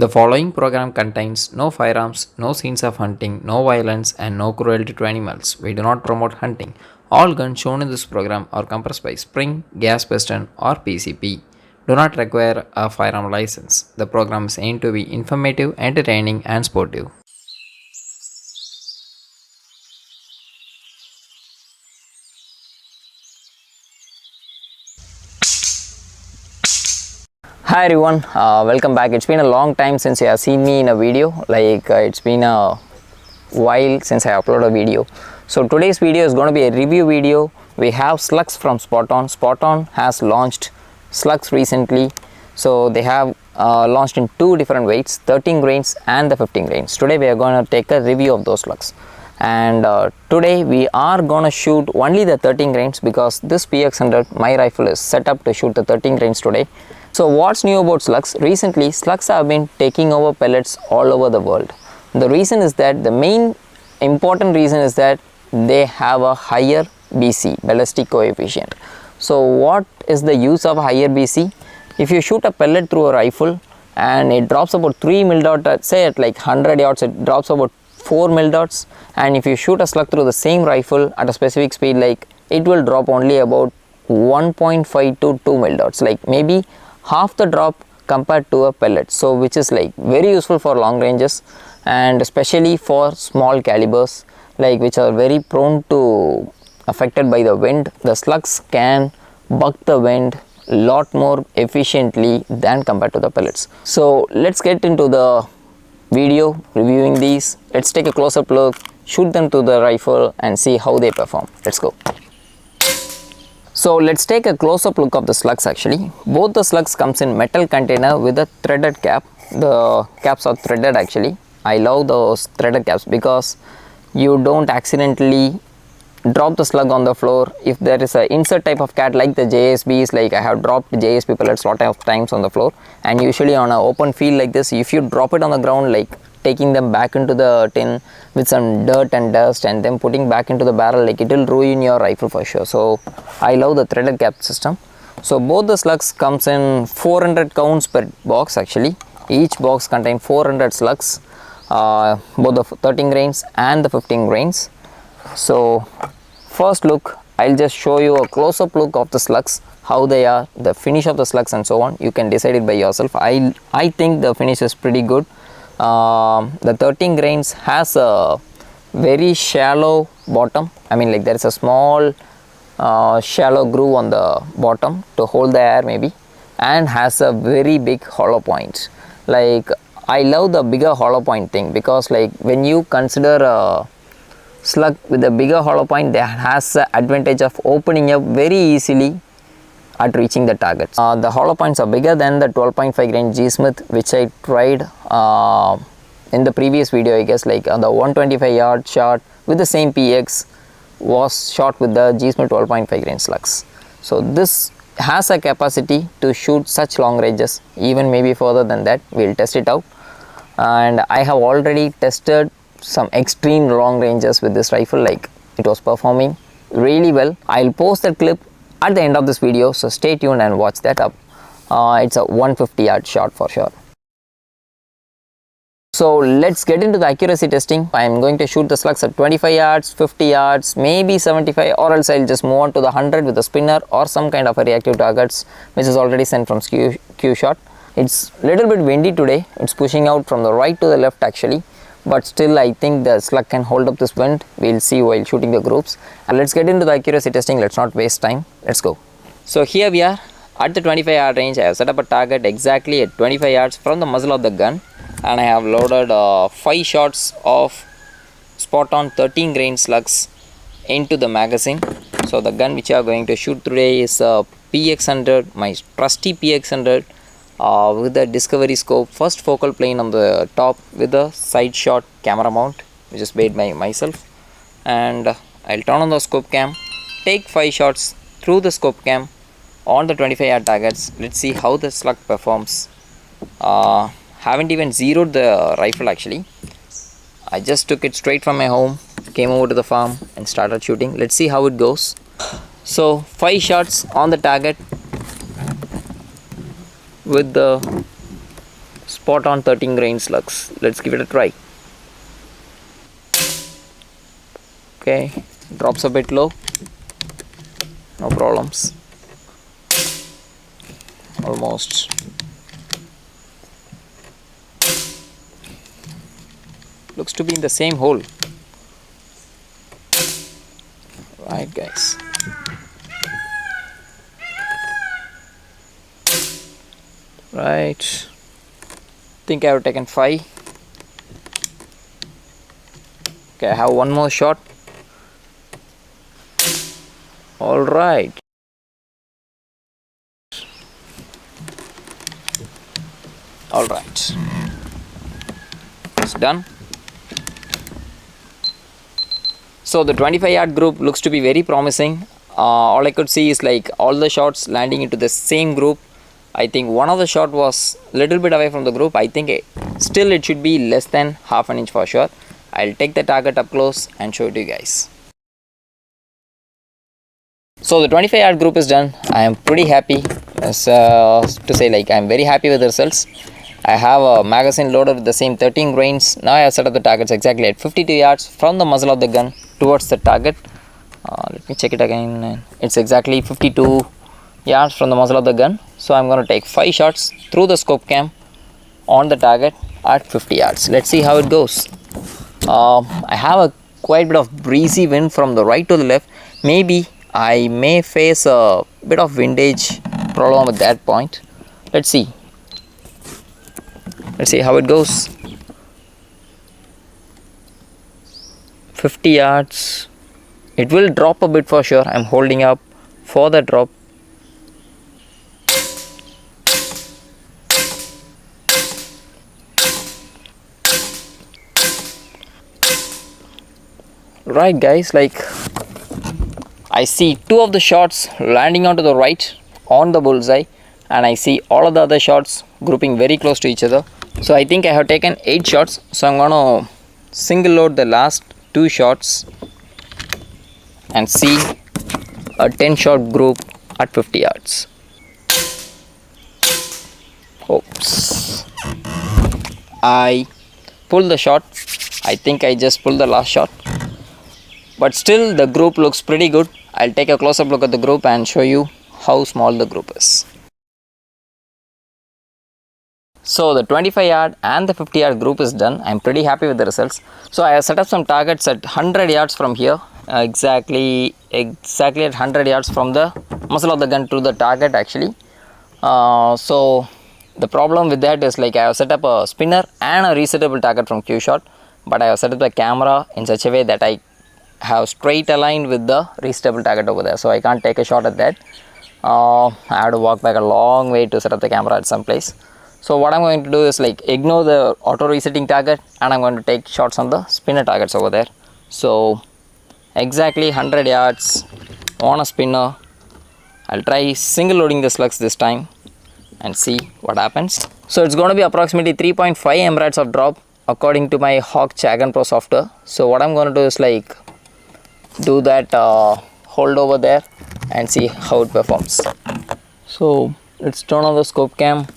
The following program contains no firearms, no scenes of hunting, no violence, and no cruelty to animals. We do not promote hunting. All guns shown in this program are compressed by spring, gas piston, or PCP. Do not require a firearm license. The program is aimed to be informative, entertaining, and sportive. Hi everyone, welcome back. It's been a long time since you have seen me in a video. It's been a while since I uploaded a video. So today's video is going to be a review video. We have slugs from Spoton. Spoton has launched slugs recently. So they have launched in two different weights, 13 grains and the 15 grains. Today we are going to take a review of those slugs. And today we are going to shoot only the 13 grains because this PX100, my rifle, is set up to shoot the 13 grains today. So what's new about slugs? Recently slugs have been taking over pellets all over the world. The reason is that the main important reason is that they have a higher BC, ballistic coefficient. So what is the use of higher BC? If you shoot a pellet through a rifle and it drops about 3 mil dot, say at like 100 yards it drops about 4 mil dots, and if you shoot a slug through the same rifle at a specific speed, like it will drop only about 1.5 to 2 mil dots, like maybe half the drop compared to a pellet. So which is like very useful for long ranges and especially for small calibers, like which are very prone to affected by the wind. The slugs can buck the wind a lot more efficiently than compared to the pellets. So let's get into the video reviewing these. Let's take a close-up look, shoot them to the rifle and see how they perform. Let's go. So let's take a close-up look of the slugs. Actually both the slugs comes in metal container with a threaded cap. The caps are threaded. Actually I love those threaded caps because you don't accidentally drop the slug on the floor. If there is a insert type of cat like the JSBs, like I have dropped JSB pellets a lot of times on the floor, and usually on an open field like this, if you drop it on the ground, like taking them back into the tin with some dirt and dust and then putting back into the barrel, like it will ruin your rifle for sure. So I love the threaded cap system. So both the slugs comes in 400 counts per box. Actually each box contains 400 slugs, both the 13 grains and the 15 grains. So first look, I'll just show you a close-up look of the slugs, how they are, the finish of the slugs and so on. You can decide it by yourself. I think the finish is pretty good. The 13 grains has a very shallow bottom. I mean, like there is a small shallow groove on the bottom to hold the air maybe, and has a very big hollow point. Like I love the bigger hollow point thing because like when you consider a slug with a bigger hollow point, that has the advantage of opening up very easily at reaching the target. The hollow points are bigger than the 12.5 grain G Smith, which I tried in the previous video. I guess like the 125 yard shot with the same PX was shot with the G Smith 12.5 grain slugs. So this has a capacity to shoot such long ranges, even maybe further than that. We'll test it out, and I have already tested some extreme long ranges with this rifle. Like it was performing really well. I'll post that clip at the end of this video, so stay tuned and watch that up. It's a 150 yard shot for sure. So let's get into the accuracy testing. I'm going to shoot the slugs at 25 yards, 50 yards, maybe 75, or else I'll just move on to the 100 with a spinner or some kind of a reactive targets which is already sent from Q shot. It's little bit windy today. It's pushing out from the right to the left actually, but still I think the slug can hold up this wind. We'll see while shooting the groups. And let's get into the accuracy testing. Let's not waste time. Let's go. So here we are at the 25 yard range. I have set up a target exactly at 25 yards from the muzzle of the gun, and I have loaded 5 shots of Spoton 13 grain slugs into the magazine. So the gun which I am going to shoot today is a PX100, my trusty PX100. With the discovery scope, first focal plane on the top with the side shot camera mount which is made by myself, and I'll turn on the scope cam, take 5 shots through the scope cam on the 25 yard targets. Let's see how the slug performs. Haven't even zeroed the rifle actually. I just took it straight from my home, came over to the farm and started shooting. Let's see how it goes. So 5 shots on the target with the Spoton 13 grain slugs. Let's give it a try. Okay, drops a bit low. No problems. Almost. Looks to be in the same hole. Right, guys. Right. Think I have taken 5. Okay, I have one more shot. All right. All right. It's done. So the 25-yard group looks to be very promising. All I could see is like all the shots landing into the same group. I think one of the shot was a little bit away from the group. I think still it should be less than half an inch for sure. I'll take the target up close and show it to you guys. So the 25-yard group is done. I am pretty happy. To say, like, I'm very happy with the results. I have a magazine loaded with the same 13 grains. Now I have set up the targets exactly at 52 yards from the muzzle of the gun towards the target. Let me check it again. It's exactly 52 yards from the muzzle of the gun. So I'm going to take 5 shots through the scope cam on the target at 50 yards. Let's see how it goes. I have a quite bit of breezy wind from the right to the left. Maybe I may face a bit of windage problem at that point. Let's see how it goes. 50 yards. It will drop a bit for sure. I'm holding up for the drop. Right, guys, like I see 2 of the shots landing onto the right on the bullseye, and I see all of the other shots grouping very close to each other. So I think I have taken 8 shots. So I'm going to single load the last 2 shots and see a 10 shot group at 50 yards. Oops. I pulled the shot. I think I just pulled the last shot. But still the group looks pretty good. I'll take a close-up look at the group and show you how small the group is. So the 25-yard and the 50-yard group is done. I'm pretty happy with the results. So I have set up some targets at 100 yards from here. Exactly at 100 yards from the muzzle of the gun to the target actually. So the problem with that is, like, I have set up a spinner and a resettable target from Q-Shot, but I have set up the camera in such a way that I have straight aligned with the resettable target over there, so I can't take a shot at that. I have to walk back a long way to set up the camera at some place. So what I'm going to do is, like, ignore the auto resetting target, and I'm going to take shots on the spinner targets over there. So exactly 100 yards on a spinner. I'll try single loading the slugs this time and see what happens. So it's going to be approximately 3.5 mRads of drop according to my Hawk Chagan Pro software. So what I'm going to do is, like, do that hold over there and see how it performs. So let's turn on the scope cam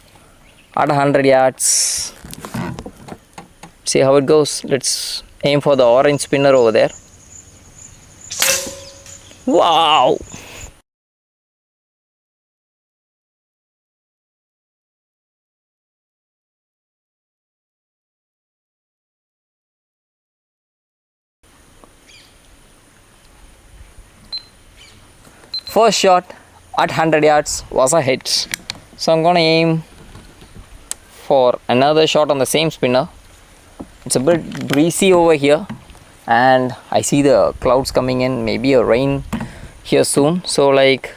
at 100 yards, see how it goes. Let's aim for the orange spinner over there. Wow, first shot at 100 yards was a hit. So I'm gonna aim for another shot on the same spinner. It's a bit breezy over here and I see the clouds coming in, maybe a rain here soon. So, like,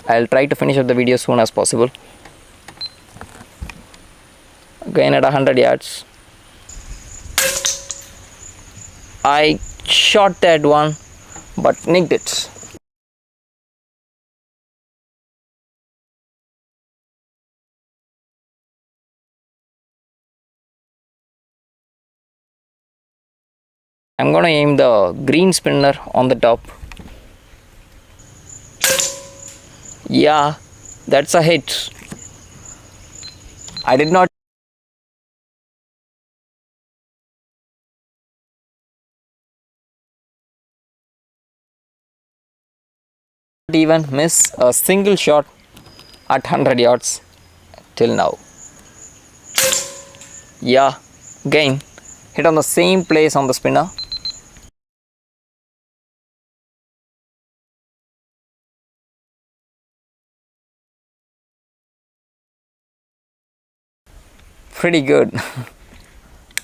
I'll try to finish up the video soon as possible. Again at 100 yards. I shot that one but nicked it. I'm gonna aim the green spinner on the top. Yeah, that's a hit. I did not even miss a single shot at 100 yards till now. Yeah, again hit on the same place on the spinner. Pretty good.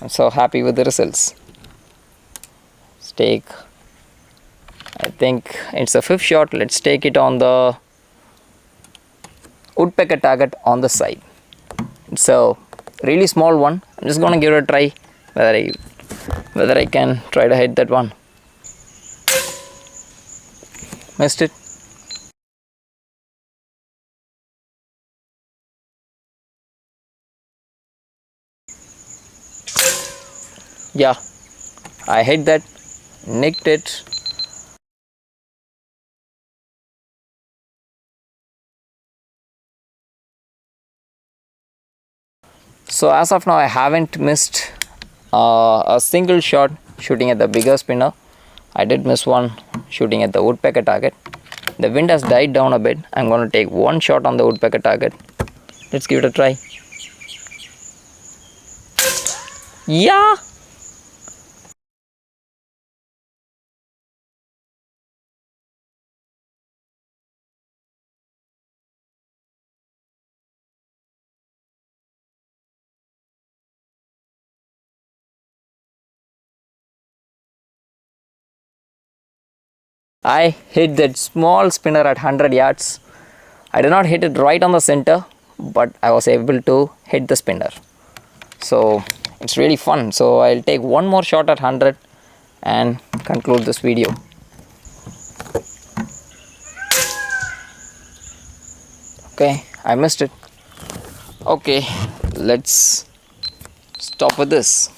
I'm so happy with the results. Let's take, I think it's a fifth shot. Let's take it on the woodpecker target on the side. It's a really small one. I'm just gonna give it a try whether I can try to hit that one. Missed it. Yeah, I hit that, nicked it. So as of now I haven't missed a single shot shooting at the bigger spinner. I did miss one shooting at the woodpecker target. The wind has died down a bit. I'm going to take one shot on the woodpecker target. Let's give it a try. Yeah! I hit that small spinner at 100 yards. I did not hit it right on the center, but I was able to hit the spinner. So it's really fun. So I'll take one more shot at 100 and conclude this video. Okay, I missed it. Okay, let's stop with this.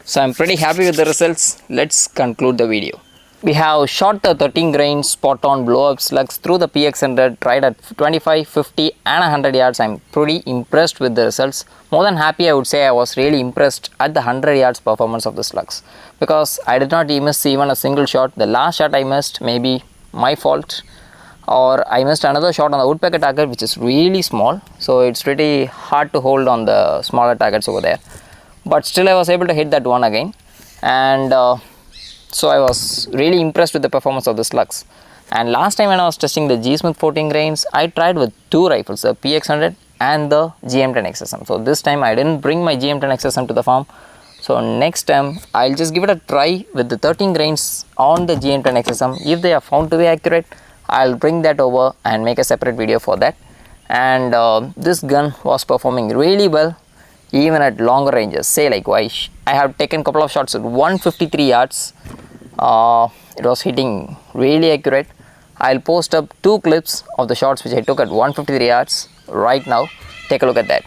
So I'm pretty happy with the results. Let's conclude the video. We have shot the 13 grain Spoton blow up slugs through the PX100, tried at 25, 50 and 100 yards. I'm pretty impressed with the results. More than happy, I would say I was really impressed at the 100 yards performance of the slugs, because I did not miss even a single shot. The last shot I missed, maybe my fault, or I missed another shot on the woodpecker target, which is really small, so it's pretty hard to hold on the smaller targets over there. But still I was able to hit that one again, and so I was really impressed with the performance of the slugs. And last time when I was testing the G Smith 14 grains, I tried with two rifles, the PX100 and the GM10 XSM. So this time I didn't bring my GM10 XSM to the farm. So next time I'll just give it a try with the 13 grains on the GM10 XSM. If they are found to be accurate, I'll bring that over and make a separate video for that. And this gun was performing really well even at longer ranges. Say like I have taken a couple of shots at 153 yards. It was hitting really accurate. I'll post up two clips of the shots which I took at 153 yards right now. Take a look at that.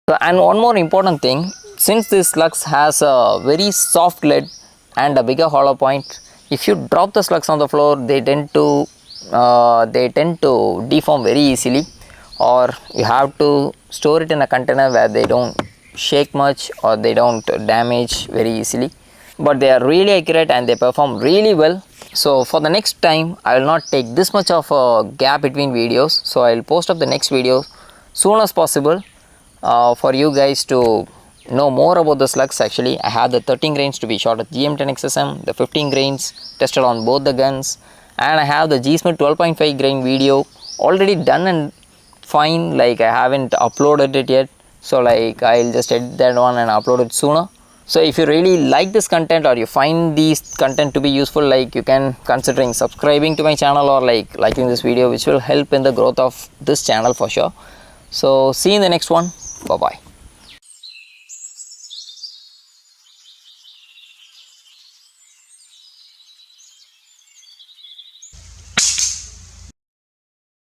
So, and one more important thing, since this slugs has a very soft lead and a bigger hollow point, if you drop the slugs on the floor, they tend to deform very easily, or you have to store it in a container where they don't shake much or they don't damage very easily. But they are really accurate and they perform really well. So for the next time, I will not take this much of a gap between videos. So I will post up the next video soon as possible. For you guys to know more about the slugs. Actually, I have the 13 grains to be shot at GM10 XSM, the 15 grains tested on both the guns, and I have the G Smith 12.5 grain video already done and fine. Like I haven't uploaded it yet, so like I'll just edit that one and upload it sooner. So if you really like this content or you find these content to be useful, like you can considering subscribing to my channel or like liking this video, which will help in the growth of this channel for sure. So see you in the next one. Bye bye.